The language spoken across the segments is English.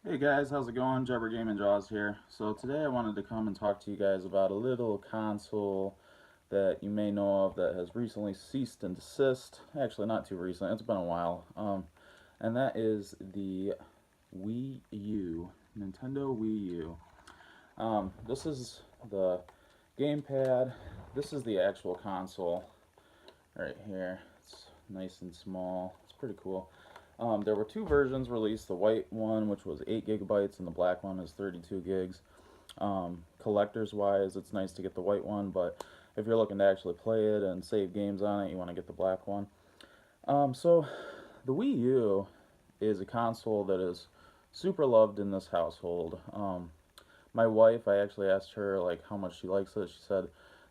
Hey guys, how's it going? Jabber Game and Jaws here. So today I wanted to come and talk to you guys about a little console that you may know of that has recently ceased and desist. Actually, not too recent. It's been a while. And that is the Wii U, Nintendo Wii U. This is the gamepad. This is the actual console right here. It's nice and small. It's pretty cool. There were two versions released, the white one, which was 8 gigabytes, and the black one is 32 gigs. Collectors wise, it's nice to get the white one, but if you're looking to actually play it and save games on it, you want to get the black one. So the Wii U is a console that is super loved in this household. My wife, I actually asked her like how much she likes it. She said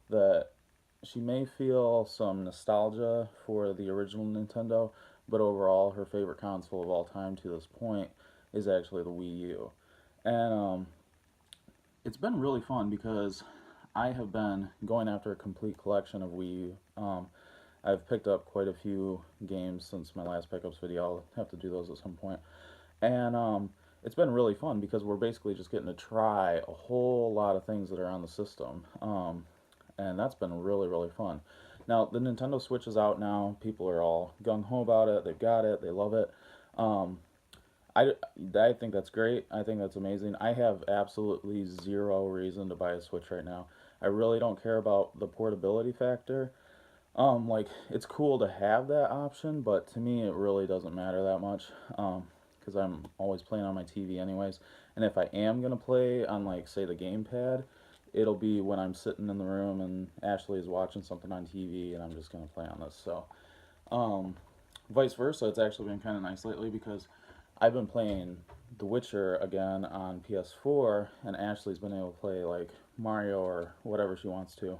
that she may feel some nostalgia for the original Nintendo, but overall, her favorite console of all time to this point is actually the Wii U. And it's been really fun because I have been going after a complete collection of Wii U. I've picked up quite a few games since my last pickups video. I'll have to do those at some point. And it's been really fun because we're basically just getting to try a whole lot of things that are on the system. And that's been really, really fun. Now, the Nintendo Switch is out now. People are all gung-ho about it. They've got it. They love it. Um, I think that's great. I think that's amazing. I have absolutely zero reason to buy a Switch right now. I really don't care about the portability factor. Like, it's cool to have that option, but to me, it really doesn't matter that much. Because I'm always playing on my TV anyways. And if I am going to play on, like, say, the gamepad, it'll be when I'm sitting in the room and Ashley is watching something on TV and I'm just going to play on this. So, um, vice versa, it's actually been kind of nice lately because I've been playing The Witcher again on PS4 and Ashley's been able to play like Mario or whatever she wants to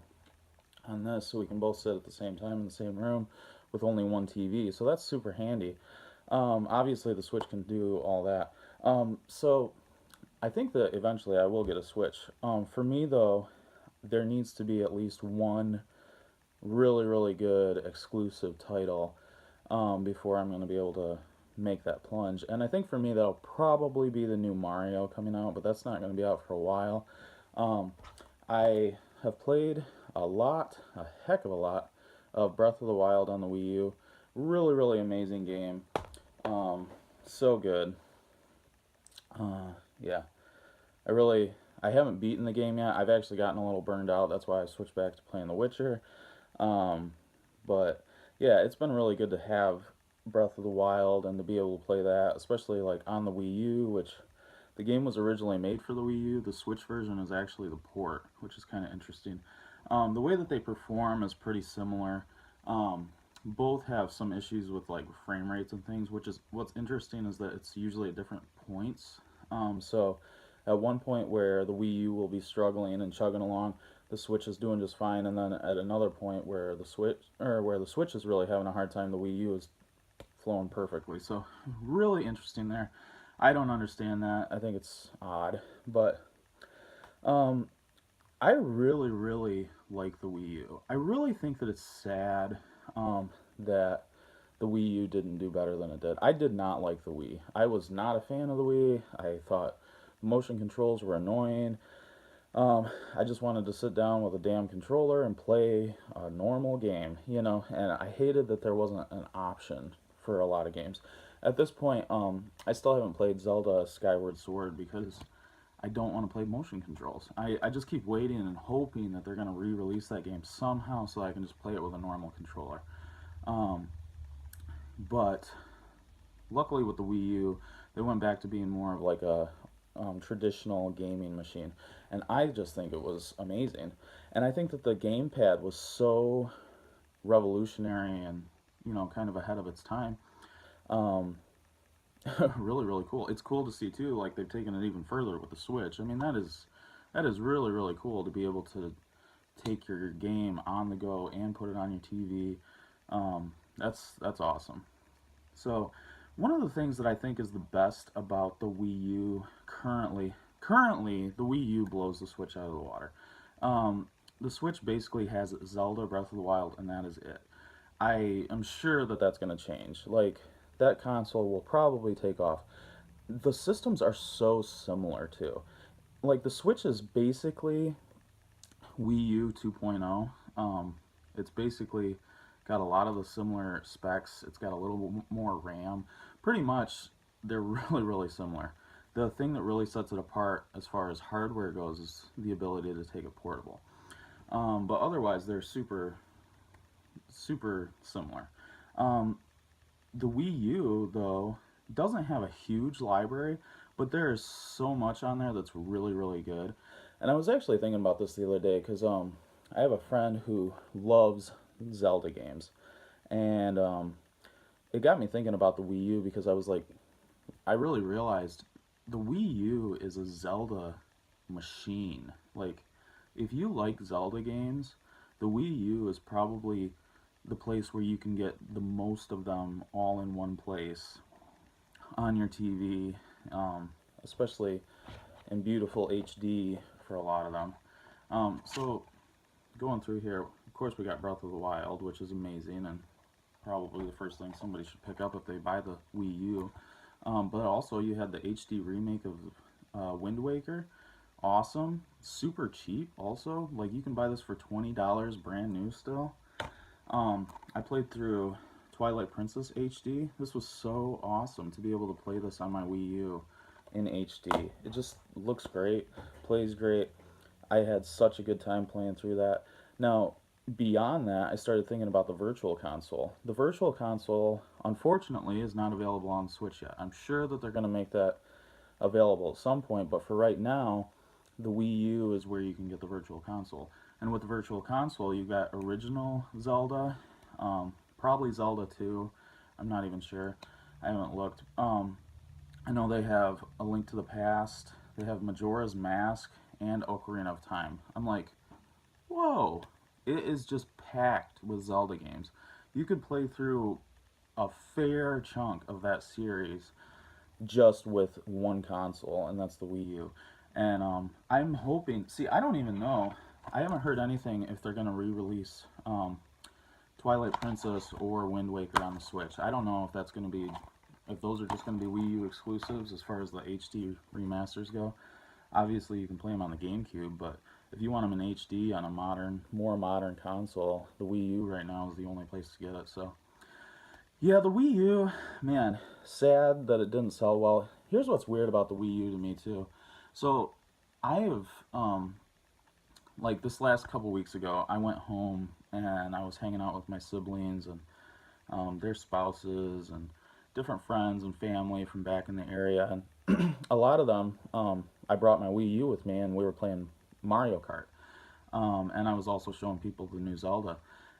on this, so we can both sit at the same time in the same room with only one TV. So that's super handy. Obviously, the Switch can do all that. So I think that eventually I will get a Switch. For me, though, there needs to be at least one really, really good exclusive title before I'm going to be able to make that plunge. And I think for me, that'll probably be the new Mario coming out, but that's not going to be out for a while. Um, I have played a heck of a lot, of Breath of the Wild on the Wii U. Really, really amazing game. Um, so good. Yeah. I really I haven't beaten the game yet. I've actually gotten a little burned out. That's why I switched back to playing The Witcher. Um, but yeah, it's been really good to have Breath of the Wild and to be able to play that, especially like on the Wii U, which the game was originally made for the Wii U. The Switch version is actually the port, which is kind of interesting. The way that they perform is pretty similar. Both have some issues with like frame rates and things, which is what's interesting is that it's usually at different points. So at one point where the Wii U will be struggling and chugging along, the Switch is doing just fine, and then at another point where the Switch is really having a hard time, the Wii U is flowing perfectly. So really interesting there. I don't understand that. I think it's odd, but um, I really, really like the Wii U. I really think that it's sad that the Wii U didn't do better than it did. I did not like the Wii. I was not a fan of the Wii. I thought motion controls were annoying. I just wanted to sit down with a damn controller and play a normal game, and I hated that there wasn't an option for a lot of games. At this point, I still haven't played Zelda Skyward Sword because I don't want to play motion controls. I just keep waiting and hoping that they're going to re-release that game somehow so I can just play it with a normal controller. Um, but luckily with the Wii U, they went back to being more of like a traditional gaming machine, and I just think it was amazing. And I think that the gamepad was so revolutionary and kind of ahead of its time. Um, really, really cool. It's cool to see too, like they've taken it even further with the Switch. I mean, that is really, really cool to be able to take your game on the go and put it on your TV. That's awesome. So, one of the things that I think is the best about the Wii U currently the Wii U blows the Switch out of the water. The Switch basically has Zelda Breath of the Wild, and that is it. I am sure that that's going to change. Like, that console will probably take off. the systems are so similar too. Like the Switch is basically Wii U 2.0. It's basically got a lot of the similar specs. It's got a little more RAM. Pretty much, they're really similar. The thing that really sets it apart as far as hardware goes is the ability to take it portable. But otherwise, they're super similar. Um, the Wii U, though, doesn't have a huge library, but there is so much on there that's really good. And I was actually thinking about this the other day because I have a friend who loves Zelda games, and it got me thinking about the Wii U because I was like, I really realized the Wii U is a Zelda machine. Like, if you like Zelda games, the Wii U is probably the place where you can get the most of them all in one place on your TV, especially in beautiful HD for a lot of them. So going through here, of course, we got Breath of the Wild, which is amazing and probably the first thing somebody should pick up if they buy the Wii U. But also, you had the HD remake of Wind Waker. Awesome, super cheap. Also, like you can buy this for $20, brand new still. I played through Twilight Princess HD. This was so awesome to be able to play this on my Wii U in HD. It just looks great, plays great. I had such a good time playing through that. Now, beyond that, I started thinking about the Virtual Console. The Virtual Console, unfortunately, is not available on Switch yet. I'm sure that they're going to make that available at some point, but for right now, the Wii U is where you can get the Virtual Console. And with the Virtual Console, you got original Zelda, probably Zelda 2. I'm not even sure. I haven't looked. I know they have A Link to the Past. They have Majora's Mask and Ocarina of Time. I'm like, whoa! It is just packed with Zelda games. You could play through a fair chunk of that series just with one console, and that's the Wii U. And I'm hoping. See, I don't even know. I haven't heard anything if they're gonna re-release Twilight Princess or Wind Waker on the Switch. I don't know if that's gonna be, if those are just gonna be Wii U exclusives as far as the HD remasters go. Obviously, you can play them on the GameCube, but if you want them in HD on a modern, more modern console, the Wii U right now is the only place to get it. So yeah, the Wii U, man, sad that it didn't sell well. Here's what's weird about the Wii U to me too. So, I have like this last couple weeks ago, I went home and I was hanging out with my siblings and their spouses and different friends and family from back in the area, and a lot of them, I brought my Wii U with me, and we were playing Mario Kart. And I was also showing people the new Zelda.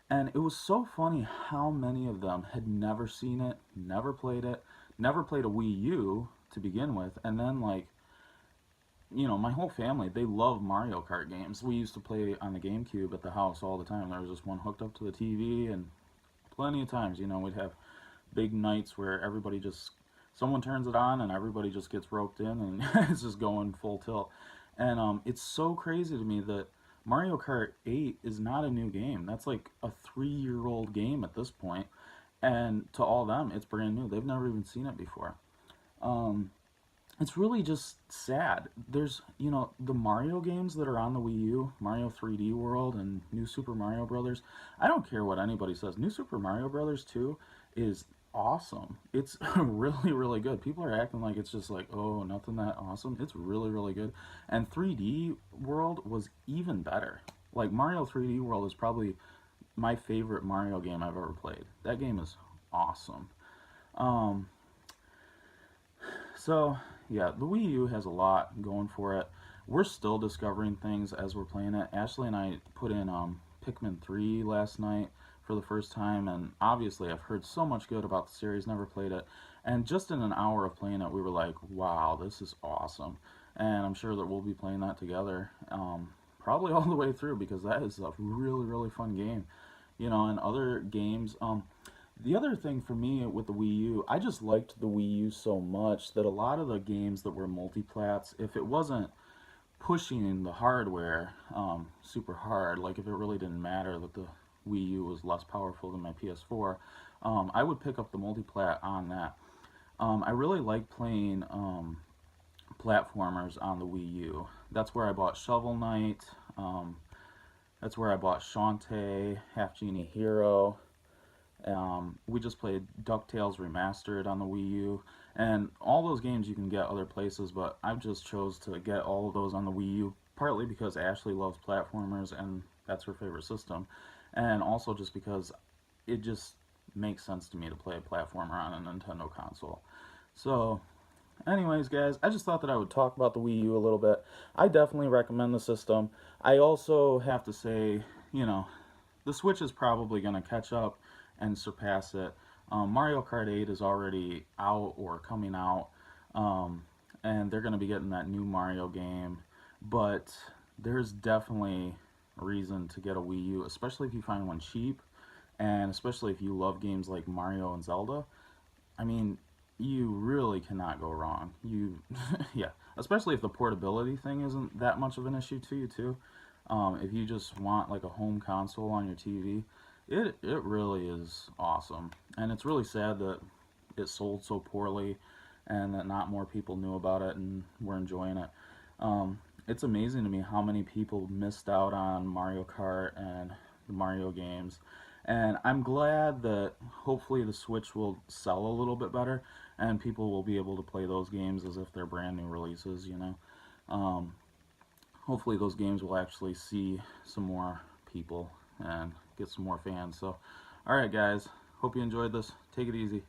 And it was so funny how many of them had never seen it, never played it, never played a Wii U to begin with, and then like, my whole family, they love Mario Kart games. We used to play on the GameCube at the house all the time. There was just one hooked up to the TV, and plenty of times, we'd have big nights where everybody just, someone turns it on and everybody just gets roped in and it's just going full tilt. And it's so crazy to me that Mario Kart 8 is not a new game. That's like a 3-year-old game at this point, and to all them, it's brand new. They've never even seen it before. Um, it's really just sad. There's, the Mario games that are on the Wii U, Mario 3D World and New Super Mario Brothers. I don't care what anybody says. New Super Mario Brothers 2 is awesome. It's really good. People are acting like it's just like, oh, nothing that awesome. It's really good. And 3D World was even better. Like Mario 3D World is probably my favorite Mario game I've ever played. That game is awesome. Um, so yeah, the Wii U has a lot going for it. We're still discovering things as we're playing it. Ashley and I put in Pikmin 3 last night for the first time, and obviously I've heard so much good about the series, never played it. And just in an hour of playing it, we were like, wow, this is awesome. And I'm sure that we'll be playing that together, probably all the way through, because that is a really fun game. And other games, the other thing for me with the Wii U, I just liked the Wii U so much that a lot of the games that were multiplats, if it wasn't pushing the hardware super hard, like if it really didn't matter that the Wii U was less powerful than my PS4, I would pick up the multiplat on that. I really like playing platformers on the Wii U. That's where I bought Shovel Knight. Um, that's where I bought Shantae, Half Genie Hero. We just played DuckTales Remastered on the Wii U, and all those games you can get other places, but I just chose to get all of those on the Wii U, partly because Ashley loves platformers and that's her favorite system, and also just because it just makes sense to me to play a platformer on a Nintendo console. So, anyways, guys, I just thought that I would talk about the Wii U a little bit. I definitely recommend the system. I also have to say, you know, the Switch is probably going to catch up and surpass it. Mario Kart 8 is already out or coming out, and they're going to be getting that new Mario game. But there's definitely a reason to get a Wii U, especially if you find one cheap, and especially if you love games like Mario and Zelda. I mean, you really cannot go wrong. Yeah, especially if the portability thing isn't that much of an issue to you too. If you just want like a home console on your TV, it really is awesome. And it's really sad that it sold so poorly, and that not more people knew about it and were enjoying it. It's amazing to me how many people missed out on Mario Kart and the Mario games. And I'm glad that hopefully the Switch will sell a little bit better and people will be able to play those games as if they're brand new releases, you know. Um, Hopefully those games will actually see some more people and get some more fans. So, alright guys, hope you enjoyed this. Take it easy.